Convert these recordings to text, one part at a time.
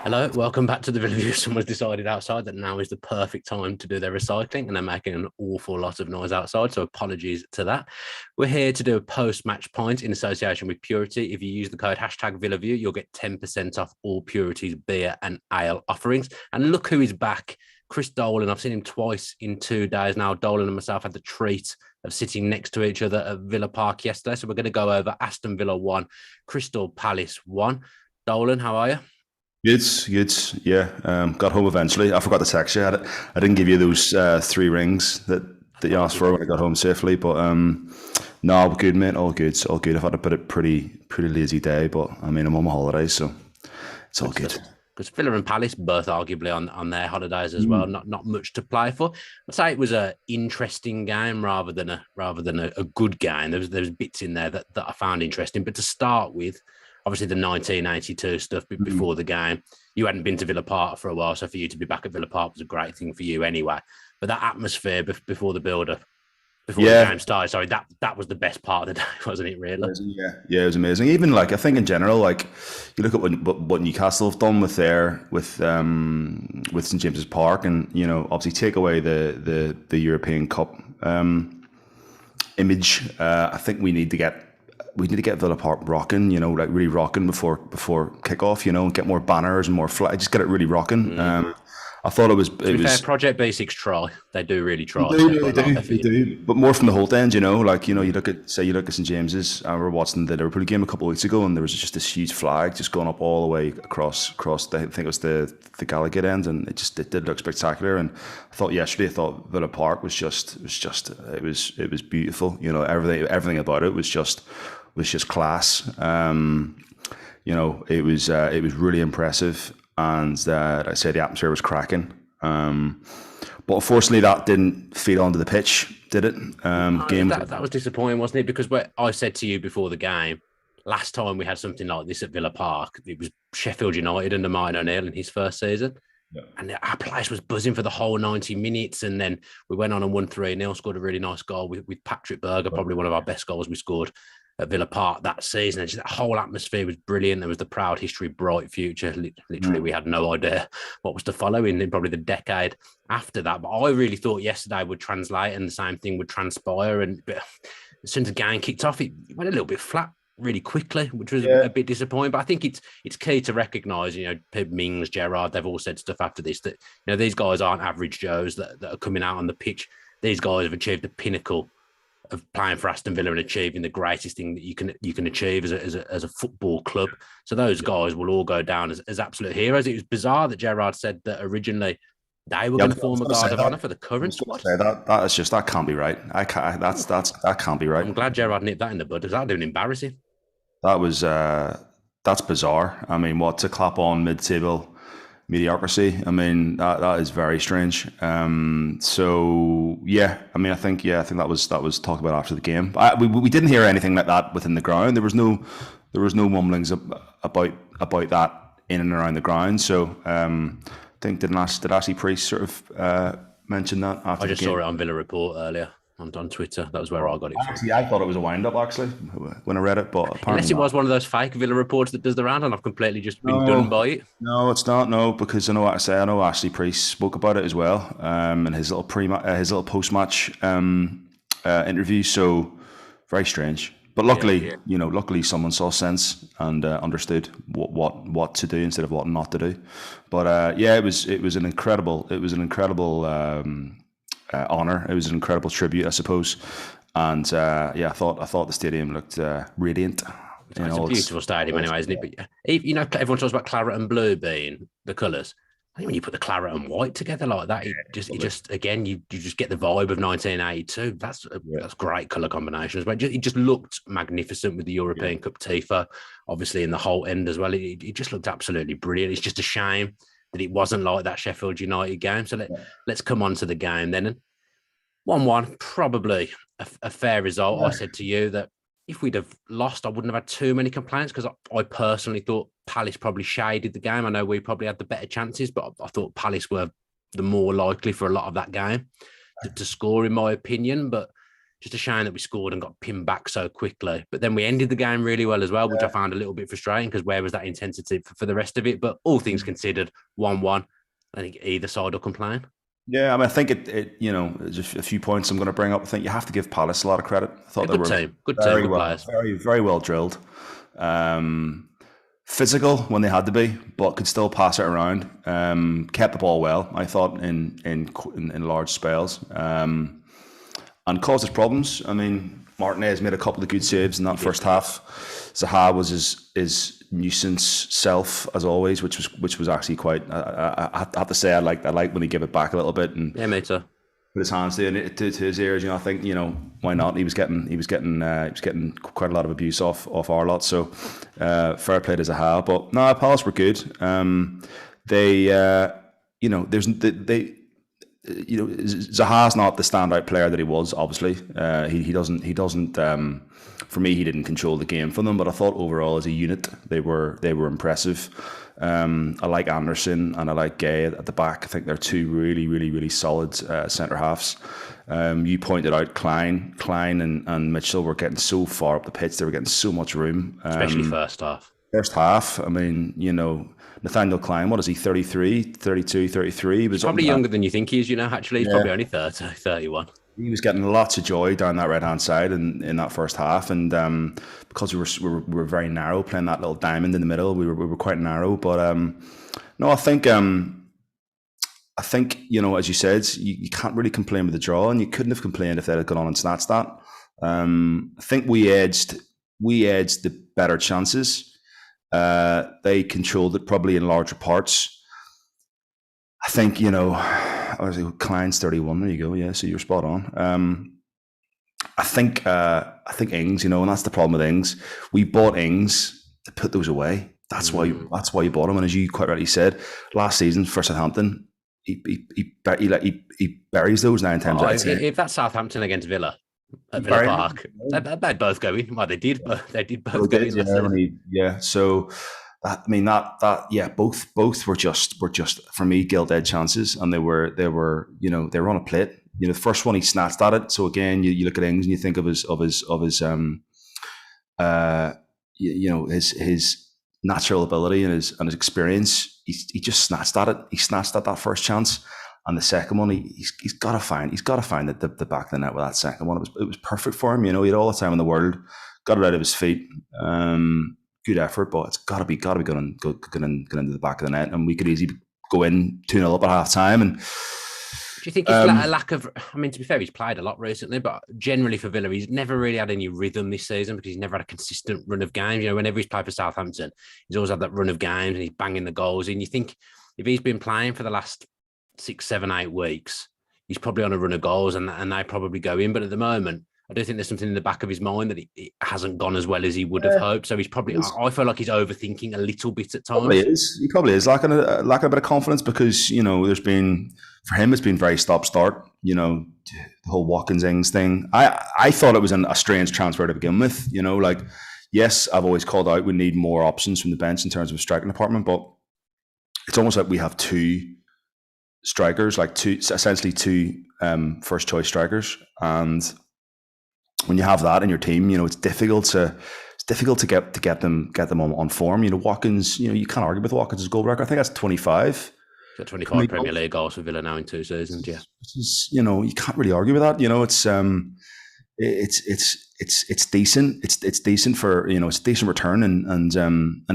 Hello, welcome back to the review. Someone's decided outside that now is the perfect time to do their recycling, and they're making an awful lot of noise outside. So apologies to that. We're here to do a post-match point in association with Purity. If you use the code hashtag VillaView, you'll get 10% off all Purity's beer and ale offerings. And look who is back. Chris Dolan. I've seen him twice in 2 days now. Dolan and myself had the treat of sitting next to each other at Villa Park yesterday. So we're going to go over Aston Villa 1, Crystal Palace 1. Dolan, how are you? Good, good. Yeah, got home eventually. I forgot to text you. I didn't give you those 3 rings that you asked for when I got home safely. But no, all good, mate. All good. All good. I've had a pretty lazy day, but I mean, I'm on my holidays, so it's all good. Because Villa and Palace both arguably on their holidays as well. Mm. Not much to play for. I'd say it was a interesting game rather than a good game. There was bits in there that I found interesting. But to start with, obviously the 1982 stuff Mm. before the game. You hadn't been to Villa Park for a while, so for you to be back at Villa Park was a great thing for you anyway. But that atmosphere before the build-up, before the Yeah, game started, sorry, that was the best part of the day, wasn't it? Really? yeah, it was amazing. Even like I think in general, like you look at what Newcastle have done with St James's Park, and obviously take away the European Cup image. I think we need to get Villa Park rocking, like really rocking before kickoff, and get more banners and more flag. Just get it really rocking. I thought it was To it be fair, was Project Basics try. They do really they try. They do, put they a lot of do, effort they in. do, but more from the whole end, like you look at St James's. I remember watching the Liverpool game a couple of weeks ago, and there was just this huge flag just going up all the way across. I think it was the Gallagher end, and it did look spectacular. And I thought yesterday, I thought Villa Park was beautiful. Everything about it was just class. It was really impressive, and like I say the atmosphere was cracking. But unfortunately, that didn't feed onto the pitch, did it? Game was That was disappointing, wasn't it? Because what I said to you before the game, last time we had something like this at Villa Park, it was Sheffield United under Mine O'Neill in his first season. And our place was buzzing for the whole 90 minutes. And then we went on and won 3-0, scored a really nice goal with Patrick Berger, probably one of our best goals we scored at Villa Park that season. And just that whole atmosphere was brilliant. There was the proud history, bright future. Literally, we had no idea what was to follow in probably the decade after that. But I really thought yesterday would translate and the same thing would transpire. And as soon as the game kicked off, it went a little bit flat really quickly, which was yeah. a bit disappointing. But I think it's key to recognise, Mings, Gerrard, they've all said stuff after this that these guys aren't average Joes that are coming out on the pitch. These guys have achieved the pinnacle of playing for Aston Villa and achieving the greatest thing that you can achieve as a football club. So those guys will all go down as absolute heroes. It was bizarre that Gerrard said that originally they were Yeah, going to form a guard of honour for the I current was going to squad. say that can't be right. I can't. That can't be right. I'm glad Gerrard nipped that in the bud. That would have been embarrassing. That was that's bizarre. I mean, what to clap on mid-table mediocrity? I mean, that is very strange. So yeah, I mean, I think that was talked about after the game. We didn't hear anything like that within the ground. There was no mumblings about that in and around the ground. So I think did Ashley Priest sort of mention that I after the just saw game? it on Villa Report earlier on Twitter. That was where I got it from. Actually, I thought it was a wind up actually when I read it, but Unless apparently it not. was one of those fake Villa reports that does the round, and I've completely just been done No, by it. no, it's not. No, because I know what I say. I know Ashley Priest spoke about it as well, in his little post match interview. So very strange. But Yeah. luckily someone saw sense and understood what to do instead of what not to do. But yeah, it was an incredible honor. It was an incredible tribute, I suppose. And yeah, I thought the stadium looked radiant in It's a all its beautiful stadium all its anyway, isn't it? But everyone talks about claret and blue being the colours. I think when you put the claret and white together like that, it just again you just get the vibe of 1982. yeah, That's great colour combinations. But it just looked magnificent with the yeah. European Cup Tifa, obviously in the whole end as well. It just looked absolutely brilliant. It's just a shame that it wasn't like that Sheffield United game. So let's come on to the game then. And 1-1, probably a fair result. I Yeah. said to you that if we'd have lost, I wouldn't have had too many complaints because I personally thought Palace probably shaded the game. I know we probably had the better chances, but I thought Palace were the more likely for a lot of that game to score, in my opinion. But Just a shame that we scored and got pinned back so quickly. But then we ended the game really well as well, which I found a little bit frustrating because where was that intensity for the rest of it? But all things considered, 1-1. I think either side will complain. Yeah, I mean, I think there's a few points I'm going to bring up. I think you have to give Palace a lot of credit. I thought they were good team, good players. Very well drilled. Physical when they had to be, but could still pass it around. Kept the ball well, I thought, in large spells, and caused us problems. I mean, Martinez made a couple of good saves in that first half. Zaha was his nuisance self as always, which was actually quite. I have to say, I like when he gave it back a little bit and yeah, mate, sir. Put his hands to his ears. I think why not? He was getting quite a lot of abuse off our lot. So fair play to Zaha. But no, Palace were good. Zaha's not the standout player that he was. Obviously, he doesn't. For me, he didn't control the game for them. But I thought overall, as a unit, they were impressive. I like Anderson and I like Gay at the back. I think they're two really, really, really solid centre halves. You pointed out Klein and Mitchell were getting so far up the pitch. They were getting so much room. Especially first half. First half, I mean, Nathaniel Klein, what is he, 33, 32, 33? He was probably younger than you think he is, actually. He's probably only 30, 31. He was getting lots of joy down that right-hand side in that first half. And because we were very narrow, playing that little diamond in the middle, we were quite narrow. But no, I think, as you said, you can't really complain with the draw, and you couldn't have complained if they'd have gone on and snatched that. I think we edged the better chances. They controlled it probably in larger parts. I think, Klein's 31. There you go. Yeah, so you're spot on. I think Ings, and that's the problem with Ings. We bought Ings to put those away. That's why you bought him. And as you quite rightly said, last season for Southampton, he buries those 9 times out of 10. If that's Southampton against Villa at Villa Park, they'd both go in. Well, they did, but they did both go in. Yeah. So. Both were just for me gilt-edged chances, and they were on a plate. The first one he snatched at it. So again, you look at Ings and you think of his his natural ability and his experience. He just snatched at it. He snatched at that first chance, and the second one he's got to find the back of the net with that second one. It was perfect for him. He had all the time in the world, got it out of his feet. Good effort, but it's got to be going into the back of the net, and we could easily go in 2-0 up at half time. And do you think it's a lack of? I mean, to be fair, he's played a lot recently, but generally for Villa, he's never really had any rhythm this season because he's never had a consistent run of games. Whenever he's played for Southampton, he's always had that run of games and he's banging the goals in. You think if he's been playing for the last 6, 7, 8 weeks, he's probably on a run of goals and they probably go in. But at the moment, I do think there's something in the back of his mind that it hasn't gone as well as he would have hoped. So he's probably, I feel like he's overthinking a little bit at times. He probably is lacking a bit of confidence because, there's been, for him, it's been very stop-start, the whole Watkins-Ings thing. I thought it was a strange transfer to begin with, yes, I've always called out we need more options from the bench in terms of striking department, but it's almost like we have 2 strikers, essentially 2 first-choice strikers, and when you have that in your team, it's difficult to get them on form. Watkins, you can't argue with Watkins' goal record. I think that's 25. Got 25 Premier League goals for Villa now in 2 seasons. Yeah, you can't really argue with that. It's decent. It's decent for it's a decent return. And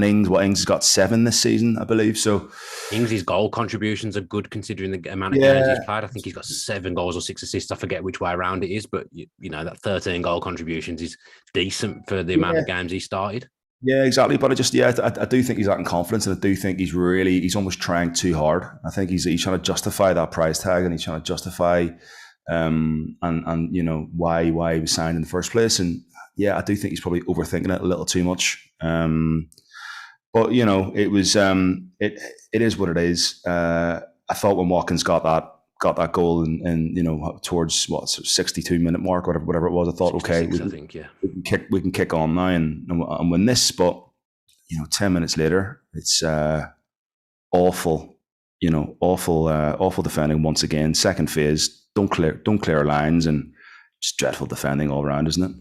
Ings has got 7 this season, I believe. So Ings' goal contributions are good considering the amount of games he's played. I think he's got 7 goals or 6 assists. I forget which way around it is, but that 13 goal contributions is decent for the amount of games he started. Yeah, exactly. But I do think he's lacking confidence, and I do think he's almost trying too hard. I think he's trying to justify that price tag, and he's trying to justify why he was signed in the first place. And yeah, I do think he's probably overthinking it a little too much. But it was it is what it is. I thought when Watkins got that goal and towards 62-minute mark, whatever it was, I thought, okay, we can kick on now and win this. But 10 minutes later, it's awful defending once again. Second phase, don't clear lines, and just dreadful defending all around, isn't it?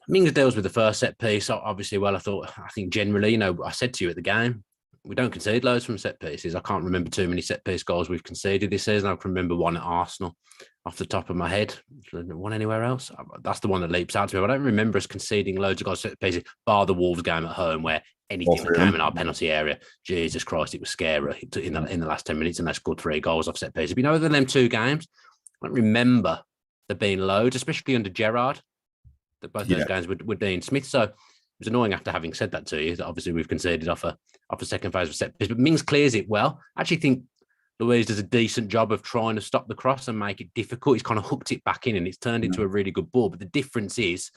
Mings deals with the first set piece. Obviously, well, I think generally, I said to you at the game, we don't concede loads from set pieces. I can't remember too many set piece goals we've conceded this season. I can remember one at Arsenal off the top of my head. One anywhere else? That's the one that leaps out to me. I don't remember us conceding loads of goals set pieces, bar the Wolves game at home where anything that came in our penalty area, Jesus Christ, it was scary in the last 10 minutes, and they scored 3 goals off set pieces. But other than them 2 games, I don't remember there being loads, especially under Gerrard. That both those games were Dean Smith. So it was annoying after having said that to you that obviously we've conceded off a second phase of set piece. But Mings clears it well. I actually think Luiz does a decent job of trying to stop the cross and make it difficult. He's kind of hooked it back in and it's turned into a really good ball. But the difference is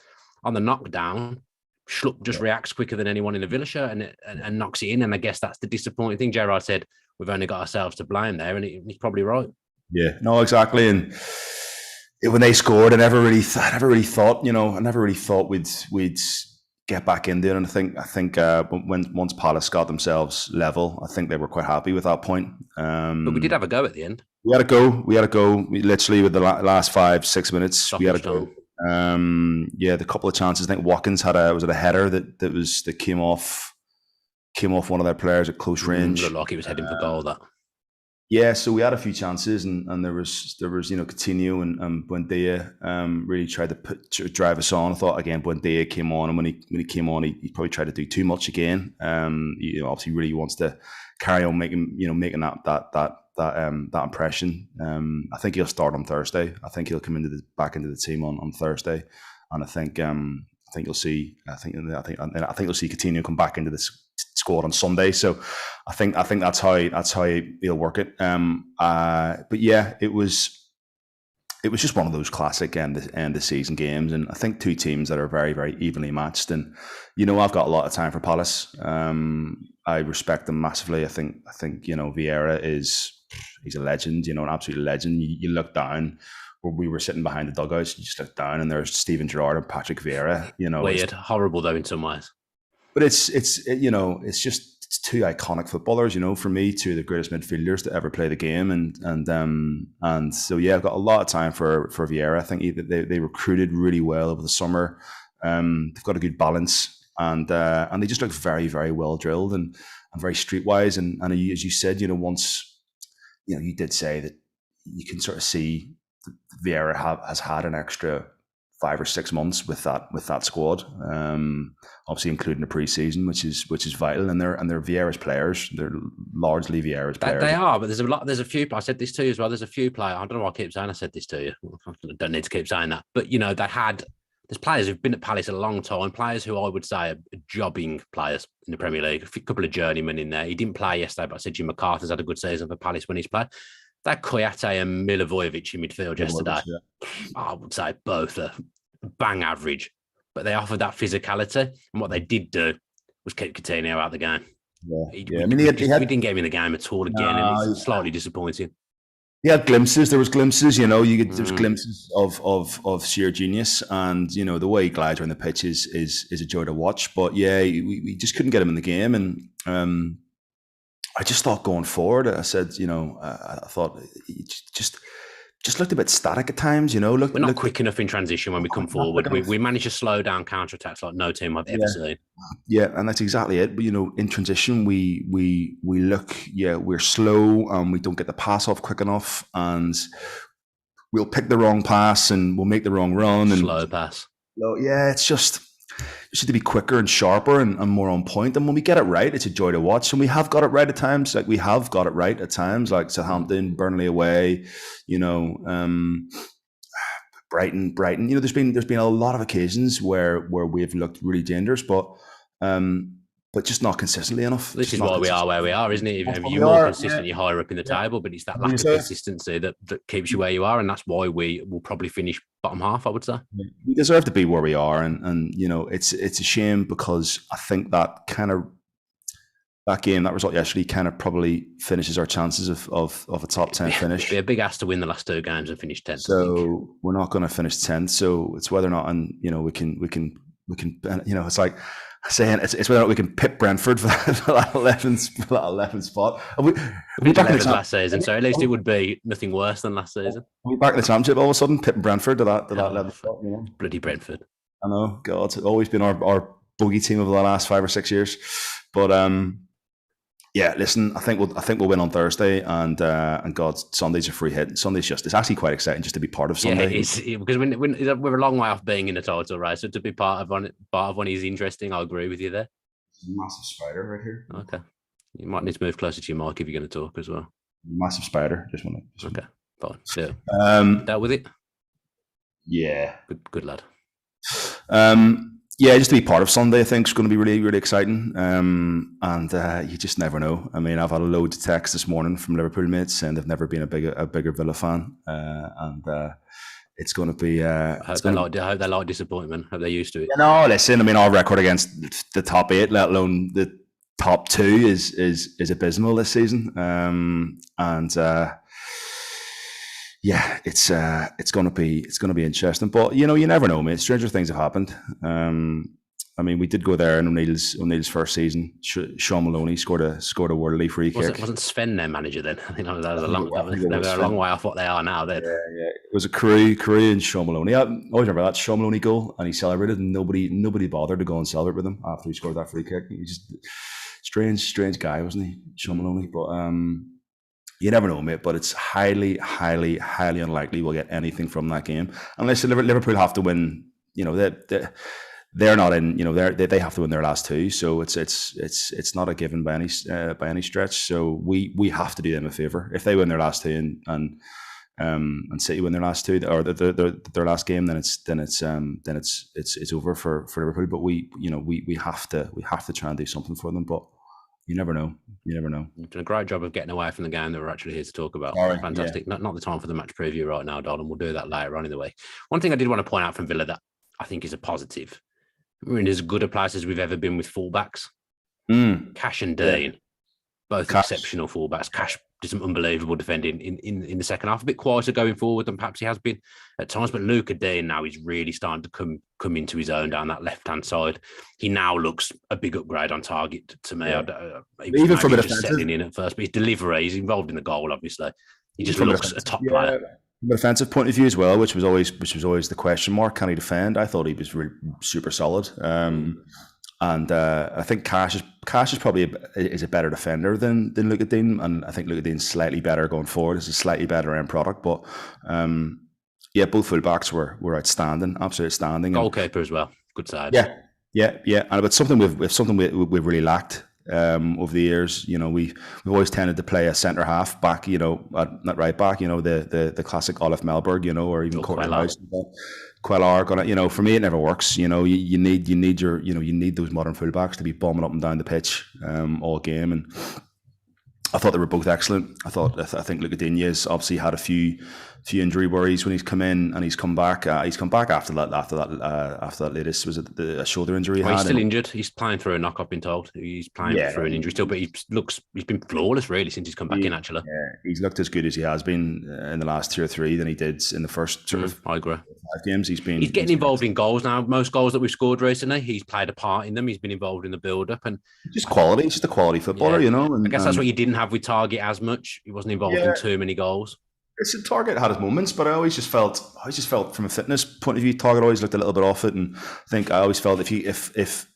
on the knockdown, Schlupp just reacts quicker than anyone in the Villa shirt and knocks it in. And I guess that's the disappointing thing. Gerrard said, we've only got ourselves to blame there. And he's probably right. Yeah, no, exactly. And when they scored, I never really thought we'd get back into it. And I think once Palace got themselves level, I think they were quite happy with that point. But we did have a go at the end. We had a go. We literally with the last 5-6 minutes, we had a go. The couple of chances. I think Watkins had a header that came off one of their players at close range. Looked like he was heading for goal. That. Yeah, so we had a few chances, and there was Coutinho and Buendia really tried to drive us on. I thought again Buendia came on, and when he came on, he probably tried to do too much again. Obviously really wants to carry on making that impression. I think he'll start on Thursday. I think he'll come back into the team on Thursday, and I think you'll see. I think you'll see Coutinho come back into this squad on Sunday. So I think that's how he'll work it. But yeah, it was just one of those classic end of season games, and I think 2 teams that are very, very evenly matched. And I've got a lot of time for Palace. I respect them massively. I think Vieira he's a legend. An absolute legend. You look down. Where we were sitting behind the dugouts, you just look down, and there's Steven Gerrard and Patrick Vieira. Weird, horrible though in some ways. But it's 2 iconic footballers. For me, 2 of the greatest midfielders to ever play the game, and so yeah, I've got a lot of time for Vieira. I think they recruited really well over the summer. They've got a good balance, and they just look very, very well drilled and very streetwise. And as you said, once you did say that you can sort of see Vieira has had an extra 5 or 6 months with that squad, obviously including the pre-season, which is vital. And they're Vieira's players. They're largely Vieira's players. They are, but there's a few. I said this to you as well. There's a few players. I don't know why I keep saying I said this to you. I don't need to keep saying that. But there's players who've been at Palace a long time. Players who I would say are jobbing players in the Premier League. A couple of journeymen in there. He didn't play yesterday, but I said Jim McCarthy's had a good season for Palace when he's played. That Koyate and Milivojevic in midfield yesterday, I would say both are bang average, but they offered that physicality. And what they did do was keep Coutinho out of the game. We didn't get him in the game at all again, and it's slightly disappointing. He had glimpses. There was glimpses, there was glimpses of sheer genius, and the way he glides around the pitch is a joy to watch. But yeah, we just couldn't get him in the game, and I just thought going forward, I said, I thought he just looked a bit static at times, We're not quick enough in transition when we come forward. We manage to slow down counter-attacks like no team I've ever seen. Yeah, and that's exactly it. But, in transition, we look, we're slow, and we don't get the pass off quick enough, and we'll pick the wrong pass, and we'll make the wrong run. Slow pass. Yeah, it's just to be quicker and sharper and more on point. And when we get it right, it's a joy to watch. And we have got it right at times. Like Southampton, Burnley away, Brighton. There's been a lot of occasions where we've looked really dangerous, but just not consistently enough. This is why we are where we are, isn't it? If you're more consistent, you're higher up in the table, but it's that lack of consistency that keeps you where you are, and that's why we will probably finish bottom half, I would say. We deserve to be where we are, and it's a shame, because I think that result yesterday kind of probably finishes our chances of a top 10 finish. It'd be a big ask to win the last 2 games and finish 10th. So we're not going to finish 10th. So it's whether or not, and we can. It's like, saying it's whether or not we can pip Brentford for that 11th spot. We did 11th last season, so at least it would be nothing worse than last season. Are we back in the championship all of a sudden, pipping Brentford to that 11th spot? You know? Bloody Brentford. I know, God, it's always been our bogey team over the last 5 or 6 years. But yeah, listen, I think we'll win on Thursday, and God, Sunday's a free hit. It's actually quite exciting just to be part of Sunday. Yeah, it is, because we're a long way off being in the title race, so to be part of one is interesting. I agree with you there. Massive spider right here. Okay, you might need to move closer to your mic if you're going to talk as well. Massive spider. Okay, fine. Yeah. Dealt with it. Yeah. Good lad. Yeah, just to be part of Sunday, I think is going to be really, really exciting. And you just never know. I mean, I've had a load of texts this morning from Liverpool mates saying they've never been a bigger Villa fan, and it's going to be. I hope they like disappointment. Hope they're used to it. No, listen. I mean, our record against the top 8, let alone the top 2, is abysmal this season. Yeah, it's going to be interesting, but you never know, mate. Stranger things have happened. I mean, we did go there in O'Neill's first season. Sean Maloney scored a worldly free kick. Wasn't Sven their manager then? I think that was a long way off what they are now. Then yeah. It was a Crewe and Sean Maloney. I always remember that Sean Maloney goal, and he celebrated, and nobody bothered to go and celebrate with him after he scored that free kick. He was just strange guy, wasn't he, Sean Maloney? But you never know, mate, but it's highly, highly, highly unlikely we'll get anything from that game unless Liverpool have to win. They're not in. They have to win their last 2, so it's not a given by any stretch. So we have to do them a favour. If they win their last 2 and City win their last 2 or their last game, then it's over for Liverpool. But we have to try and do something for them, but. You never know. You've done a great job of getting away from the game that we're actually here to talk about. Sorry, fantastic. Yeah. Not the time for the match preview right now, Don. We'll do that later on in the week. One thing I did want to point out from Villa that I think is a positive. We're in as good a place as we've ever been with fullbacks. Cash and Dean, both exceptional fullbacks. Cash did some unbelievable defending in the second half. A bit quieter going forward than perhaps he has been at times, but Luca Dean now is really starting to come into his own down that left-hand side. He now looks a big upgrade on target to me. Yeah. Even from a defensive, settling in at first, but his delivery, he's involved in the goal, obviously. He just looks a top player. From a defensive point of view as well, which was always the question mark. Can he defend? I thought he was really super solid. And I think Cash is probably a better defender than Luca Dean, and I think Luca Dean's slightly better going forward. It's a slightly better end product, but both fullbacks were outstanding, absolutely outstanding. Goalkeeper as well, good side. Yeah. And it's something we've really lacked over the years. We've always tended to play a centre half back, not right back. The classic Olaf Melberg, or even Courtney House. Quellar, for me it never works. You need those modern fullbacks to be bombing up and down the pitch all game, and I thought they were both excellent. I think Luca Digne's obviously had a few injury worries when he's come in, and he's come back. He's come back after that latest, was it the shoulder injury? He's still injured. He's playing through a knock. I've been told he's playing through an injury still, but he's been flawless really since he's come back in. Actually, he's looked as good as he has been in the last 2 or 3 than he did in the first sort of. I agree. 5 games. He's getting involved in goals now. Most goals that we've scored recently, he's played a part in them. He's been involved in the build-up and just quality. He's just a quality footballer, And, I guess that's what you didn't have with Target as much. He wasn't involved in too many goals. It's a Target had his moments, but I always just felt from a fitness point of view, Target always looked a little bit off it, and I think I always felt if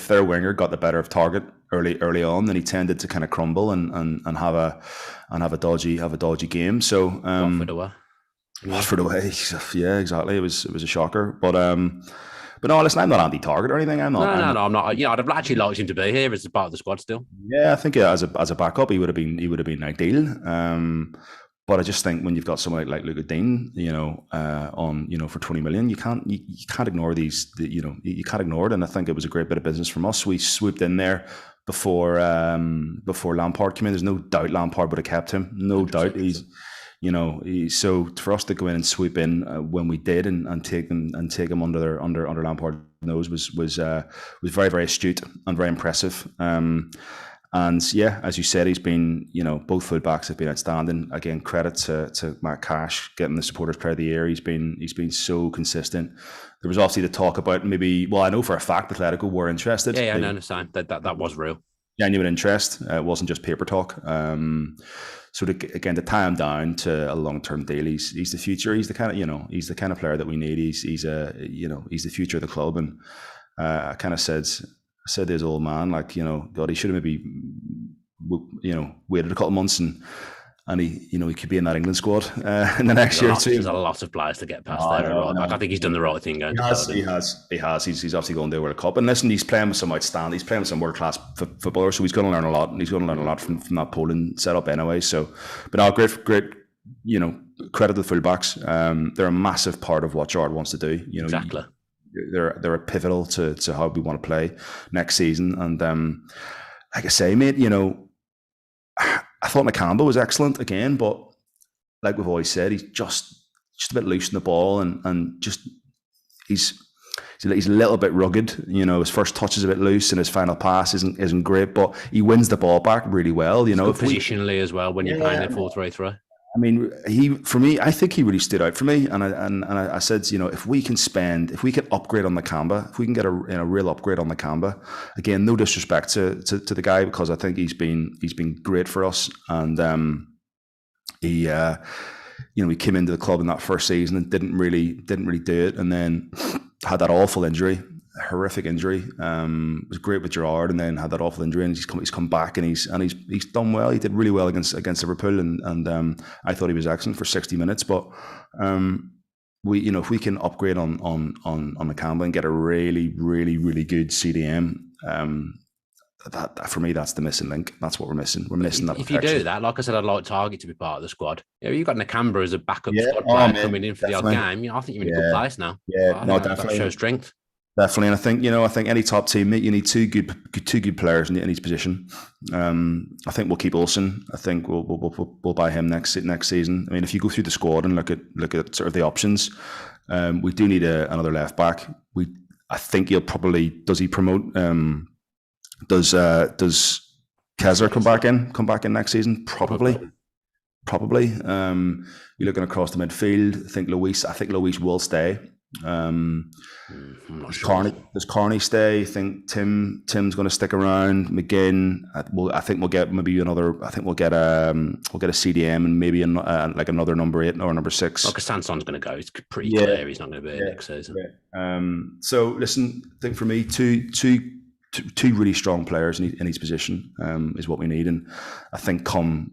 their winger got the better of Target early on, then he tended to kind of crumble and have a dodgy game. So Watford away, yeah, exactly. It was a shocker, but no, listen, I'm not anti-Target or anything. I'm not. No, I'm not. I'd have actually liked him to be here as a part of the squad still. Yeah, I think as a backup, he would have been ideal. But I just think when you've got someone like Luca Dean, for 20 million, you can't ignore these. You can't ignore it. And I think it was a great bit of business from us. We swooped in there before Lampard came in. There's no doubt Lampard would have kept him. No doubt. So for us to go in and swoop in when we did and take him under Lampard's nose was very, very astute and very impressive. And And yeah, as you said, he's been, both fullbacks have been outstanding. Again, credit to Matt Cash getting the Supporters Player of the Year. He's been so consistent. There was obviously the talk about maybe, well, I know for a fact Atletico were interested. Yeah, I understand that was real. Genuine interest. It wasn't just paper talk. So to tie him down to a long-term deal, he's the future. He's the kind of he's the kind of player that we need. He's the future of the club. And I kind of said to his old man, like, God, he should have maybe waited a couple of months and he could be in that England squad in the next year too. There's a lot of players to get past there. I think he's done the right thing going. He has. He's obviously going to the World Cup, and listen, he's playing with some world class footballers, so he's going to learn a lot, and he's going to learn a lot from that Poland setup anyway. So, but no, great. Credit to the fullbacks. They're a massive part of what Gerrard wants to do. Exactly. They're a pivotal to how we want to play next season, and like I say, mate, I thought Nakamba was excellent again, but like we've always said, he's just a bit loose in the ball, and just he's a little bit rugged. His first touch is a bit loose, and his final pass isn't great, but he wins the ball back really well. Positionally as well when you're playing a 4-3-3. I mean, I think he really stood out for me, and I said, if we can upgrade on Nakamba, if we can get a real upgrade on Nakamba, again, no disrespect to the guy, because I think he's been great for us, and he came into the club in that first season and didn't really do it, and then had that awful injury. Horrific injury. Was great with Gerrard, and then had that awful injury, and he's come back, and he's done well. He did really well against Liverpool, and I thought he was excellent for 60 minutes. But if we can upgrade on Nakamba and get a really, really, really good CDM, that for me, that's the missing link. That's what we're missing. We're missing that. If you do that, like I said, I'd like Target to be part of the squad. You've got Nakamba as a backup squad player coming in for definitely. The odd game. I think you're in a good place now. Yeah, definitely. That shows strength. Definitely, and I think any top team, mate, you need two good players in each position. I think we'll keep Olsen. I think we'll buy him next season. I mean, if you go through the squad and look at sort of the options, we do need another left back. I think he'll probably does Kaiser come back in next season? Probably. You're looking across the midfield. I think Luis will stay. Does Carney stay? I think Tim's going to stick around. McGinn, I think we'll get maybe another. I think we'll get a CDM and maybe like another number 8 or number 6. Because Sanson's going to go. It's pretty clear he's not going to be here next season. Yeah. So listen, I think for me, two really strong players in each position is what we need, and I think come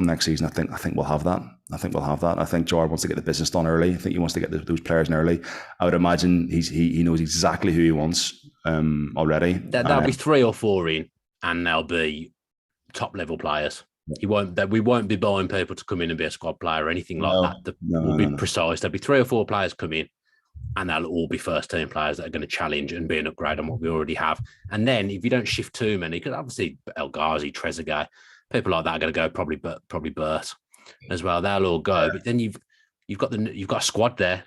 next season, I think we'll have that. I think Gerrard wants to get the business done early. I think he wants to get those players in early. I would imagine he knows exactly who he wants already. There'll be 3 or 4 in, and they'll be top level players. We won't be buying people to come in and be a squad player or anything like that. We'll be precise. There'll be 3 or 4 players come in, and they'll all be first team players that are going to challenge and be an upgrade on what we already have. And then if you don't shift too many, because obviously El Ghazi, Trezeguet, people like that are going to go, probably Burt as well. They'll all go, but then you've got a squad there.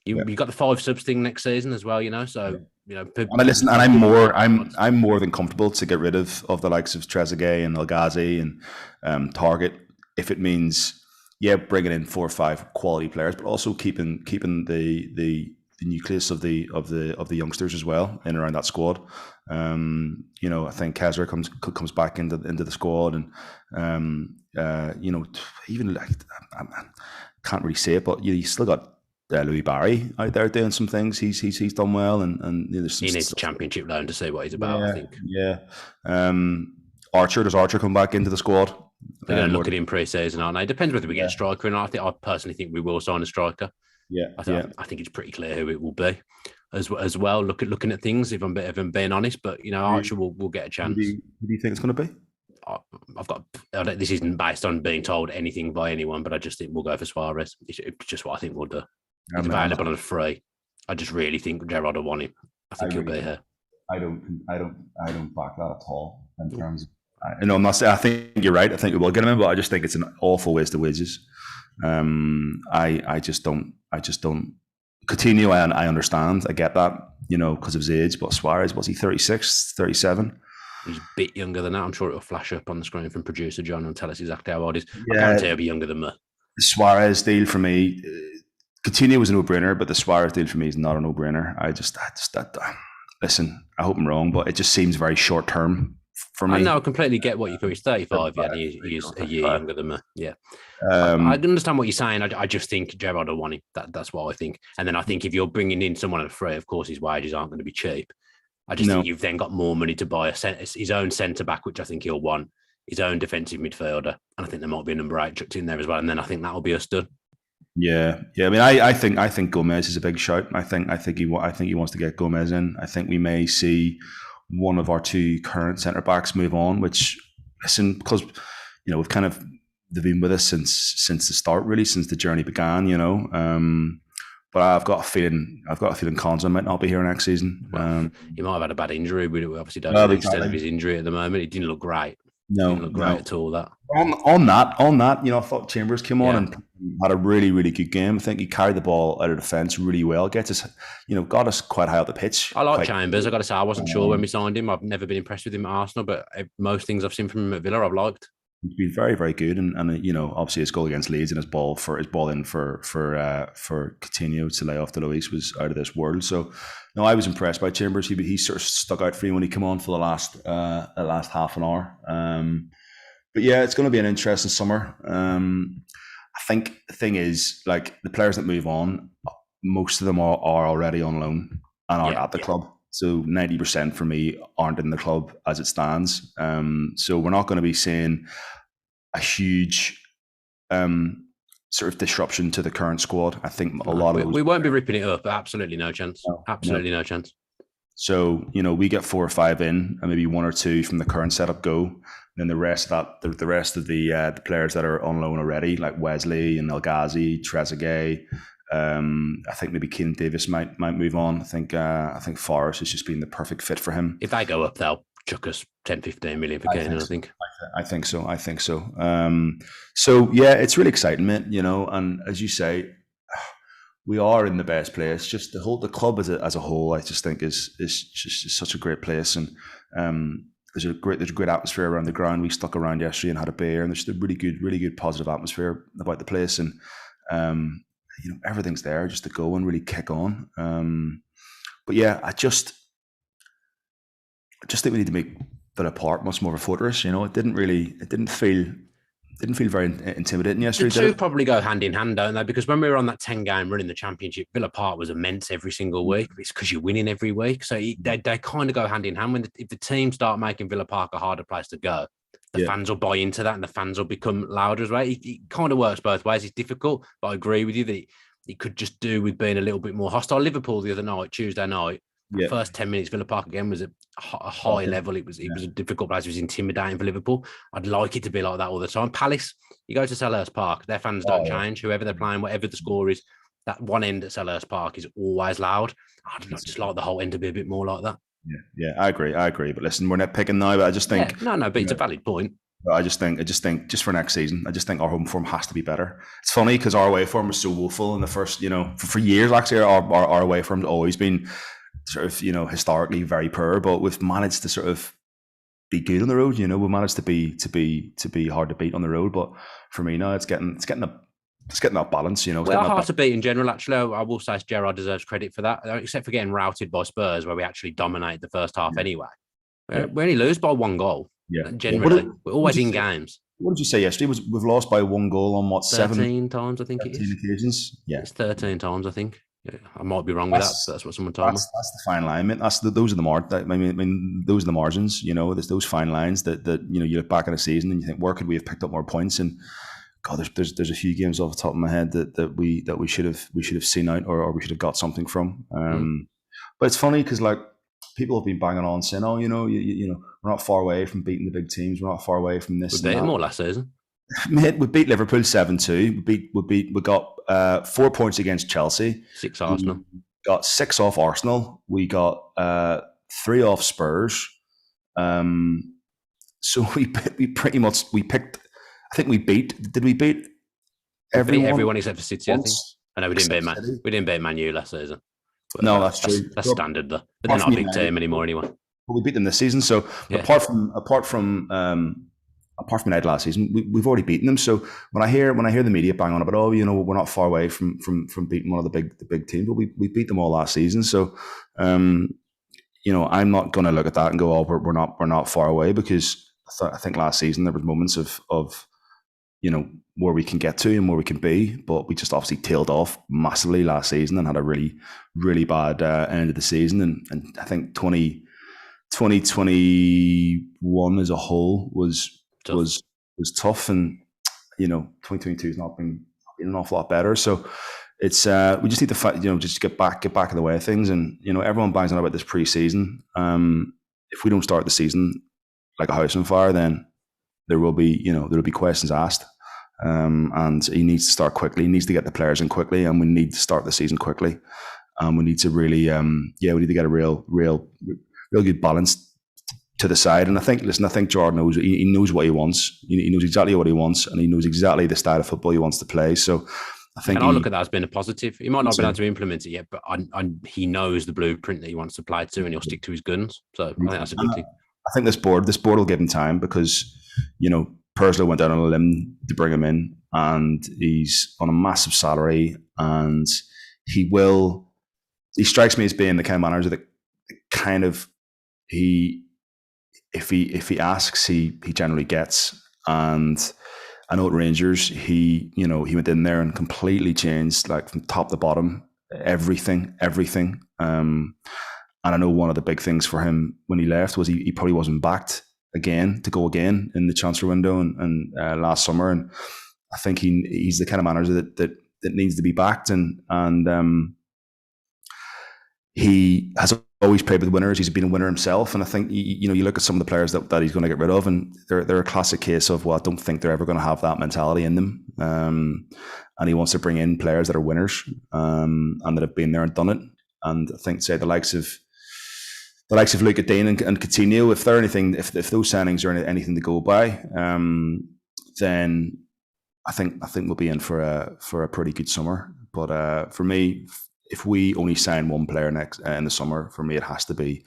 You've got the 5 subs thing next season as well. So listen, and I'm more than comfortable to get rid of the likes of Trezeguet and El Ghazi and Target if it means bringing in 4 or 5 quality players, but also keeping the nucleus of the youngsters as well in and around that squad. I think Kaiser comes back into the squad, and even like I can't really say it, but you still got Louis Barry out there doing some things. He's done well, and there's some. He needs a championship loan to see what he's about. I think. Yeah. Does Archer come back into the squad? They're going to look at him pre-season, aren't they? It depends whether we get a striker or not. I personally think we will sign a striker. I think it's pretty clear who it will be as well. Looking at things, if I'm being honest, but Archer will get a chance. Who do you think it's going to be? This isn't based on being told anything by anyone, but I just think we'll go for Suarez. It's just what I think we'll do. He's available on a free. I just really think Gerrard will want him. I think he'll be here. I don't back that at all in terms of. I'm not saying. I think you're right. I think we will get him, but I just think it's an awful waste of wages. I just don't. Coutinho, I understand. I get that, because of his age. But Suarez, was he 36, 37? He's a bit younger than that. I'm sure it'll flash up on the screen from producer John and tell us exactly how old he is. I Yeah, guarantee he'll be younger than me. the Suarez deal for me, Coutinho was a no-brainer, but the Suarez deal for me is not a no-brainer. Listen, I hope I'm wrong, but it just seems very short-term for me. I know, I completely get what you feel. He's 35, yeah, and he's a year younger than me. Yeah. I Um, understand what you're saying. I just think Gerrard will want him. That's what I think. And then I think if you're bringing in someone at free, of course his wages aren't going to be cheap. I just no, think you've then got more money to buy his own centre back, which I think he'll want, his own defensive midfielder, and I think there might be a number 8 chucked in there as well. And then I think that'll be us done. yeah. I mean, I think Gomez is a big shout. I think he wants to get Gomez in. I think we may see one of our 2 current centre backs move on. Which, listen, because we've kind of they've been with us since the start, really, since the journey began. But I've got a feeling Konza might not be here next season. Well, he might have had a bad injury. We obviously don't know the extent of his injury at the moment. He didn't look great. No, didn't look great at all. That on that, I thought Chambers came on and had a really, really good game. I think he carried the ball out of defence really well. Got us quite high up the pitch. I like Chambers. I got to say, I wasn't sure when we signed him. I've never been impressed with him at Arsenal, but most things I've seen from him at Villa, I've liked. He's been very, very good, and obviously his goal against Leeds and his ball in for Coutinho to lay off to Luis was out of this world. So, no, I was impressed by Chambers. He sort of stuck out for me when he came on for the last half an hour. But yeah, it's going to be an interesting summer. I think the thing is, like, the players that move on, most of them are already on loan and aren't at the club. So 90% for me aren't in the club as it stands. So we're not going to be seeing a huge sort of disruption to the current squad. I think a lot of we won't be ripping it up. Absolutely no chance. No chance. So we get 4 or 5 in, and maybe 1 or 2 from the current setup go. And then the rest of the players that are on loan already, like Wesley and El Ghazi, Trezeguet. I think maybe Keane Davis might move on. I think Forrest has just been the perfect fit for him. If they go up, they'll chuck us 10-15 million for Keane, I think. I think so. So yeah, it's really exciting, mate. And as you say, we are in the best place. Just the club as a whole, I just think is just such a great place, and there's a great atmosphere around the ground. We stuck around yesterday and had a beer, and there's just a really good positive atmosphere about the place, and everything's there just to go and really kick on. But yeah, I just think we need to make Villa Park much more of a fortress. It didn't feel very intimidating yesterday. The two probably go hand in hand, don't they? Because when we were on that 10-game run in the Championship, Villa Park was immense every single week. It's because you're winning every week. So they kind of go hand in hand. If the team start making Villa Park a harder place to go, the fans will buy into that and the fans will become louder as well. It kind of works both ways. It's difficult, but I agree with you that it could just do with being a little bit more hostile. Liverpool the other night, Tuesday night, the first 10 minutes, Villa Park again was at a high level. It was a difficult place. It was intimidating for Liverpool. I'd like it to be like that all the time. Palace, you go to Selhurst Park, their fans don't change. Whoever they're playing, whatever the score is, that one end at Selhurst Park is always loud. I'd just like the whole end to be a bit more like that. Yeah, I agree. But listen, we're nitpicking now, but I just think but it's a valid point. I just think just for next season, I just think our home form has to be better. It's funny because our away form was so woeful in the first, for years actually. Our away form's always been sort of, historically very poor, but we've managed to sort of be good on the road. We managed to be hard to beat on the road. But for me now, it's getting that balance. Well, hard to beat in general. Actually, I will say Gerrard deserves credit for that, except for getting routed by Spurs, where we actually dominated the first half anyway. We only lose by 1 goal. Yeah, generally, we're always in games. What did you say yesterday? We've lost by 1 goal on 13 times, I think it is. 13 occasions. Yeah, it's 13 times, I think. Yeah, I might be wrong with that. But that's what someone told me. That's the fine line, mate. Those are the margins. There's those fine lines that you look back on a season and you think, where could we have picked up more points? And God, there's a few games off the top of my head that we should have seen out or we should have got something from. But it's funny because people have been banging on saying, "Oh, we're not far away from beating the big teams. We're not far away from this." We beat them all last season. Mate, we beat Liverpool 7-2. We got 4 points against Chelsea. 6 Arsenal. We got 6 off Arsenal. We got 3 off Spurs. So we pretty much picked. I think we beat. Did we beat everyone? Everyone except for City. I think. I know we didn't beat Man U last season. No, that's true. That's standard though. But they're not a big team anymore anyway. but we beat them this season. So Yeah. apart from United last season, we've already beaten them. So when I hear the media bang on about, we're not far away from beating one of the big teams, but we beat them all last season. So I'm not going to look at that and go, oh, we're not far away, because I think last season there was moments of where we can get to and where we can be, but we just obviously tailed off massively last season and had a really, really bad end of the season. And I think 2021 as a whole was tough, and 2022 has not been an awful lot better. So it's we just need to just get back in the way of things. And everyone bangs on about this pre-season. If we don't start the season like a house on fire, then there will be questions asked. And he needs to start quickly. He needs to get the players in quickly, and we need to start the season quickly. We need to really, we need to get a real good balance to the side. And I think Jordan knows. He knows what he wants. He knows exactly what he wants, and he knows exactly the style of football he wants to play. So I think I'll look at that as being a positive. He might not be able to implement it yet, but he knows the blueprint that he wants to play to, and he'll stick to his guns. So I think that's a good thing. I think this board will give him time, because Perslow went down on a limb to bring him in, and he's on a massive salary, and he strikes me as being the kind of manager that if he asks, he generally gets. And I know at Rangers, he went in there and completely changed, like from top to bottom, everything. And I know one of the big things for him when he left was he probably wasn't backed again to go again in the transfer window and last summer. And I think he's the kind of manager that needs to be backed, and he has always played with winners. He's been a winner himself, and I think you look at some of the players that he's going to get rid of, and they're a classic case of, well, I don't think they're ever going to have that mentality in them. And he wants to bring in players that are winners, and that have been there and done it. And I think, say, the likes of Luca Dean and Coutinho, if they're anything, if those signings are anything to go by, then I think we'll be in for a pretty good summer. But for me, if we only sign one player next in the summer, for me it has to be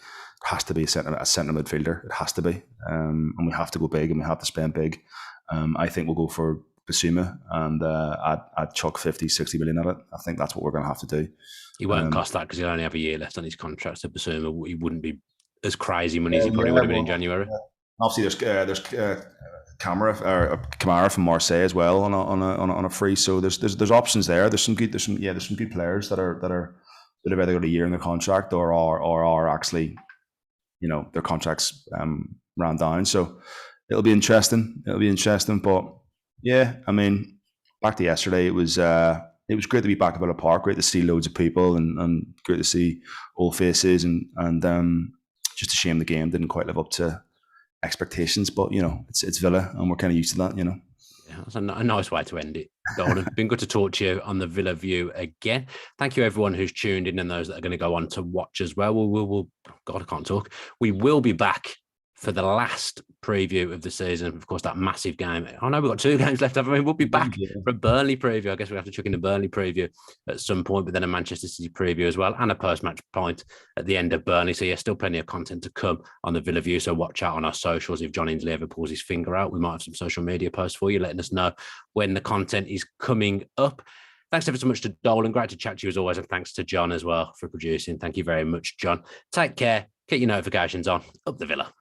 a centre midfielder. It has to be, and we have to go big, and we have to spend big. I think we'll go for Basuma, and I'd chuck 50-60 million at it. I think that's what we're going to have to do. He won't cost that, because he'll only have a year left on his contract. So Basuma, he wouldn't be as crazy money as he probably would have been in January. Yeah. Obviously, there's Kamara from Marseille as well on a free. So there's options there. There's some good players that have either got a year in their contract or are actually, their contracts ran down. So it'll be interesting. But yeah, I mean, back to yesterday, it was great to be back at Villa Park. Great to see loads of people, and great to see old faces, and just a shame the game didn't quite live up to expectations. But it's Villa, and we're kind of used to that. Yeah, that's a nice way to end it, Dolan. Been good to talk to you on the Villa View again. Thank you everyone who's tuned in, and those that are going to go on to watch as well. We'll God, I can't talk. We will be back for the last preview of the season. Of course, that massive game. I know we've got 2 games left, haven't we? We'll be back for a Burnley preview. I guess we have to chuck in a Burnley preview at some point, but then a Manchester City preview as well, and a post-match point at the end of Burnley. So yeah, still plenty of content to come on the Villa View. So watch out on our socials. If John Inslee ever pulls his finger out, we might have some social media posts for you, letting us know when the content is coming up. Thanks ever so much to Dolan. Great to chat to you as always. And thanks to John as well for producing. Thank you very much, John. Take care. Get your notifications on. Up the Villa.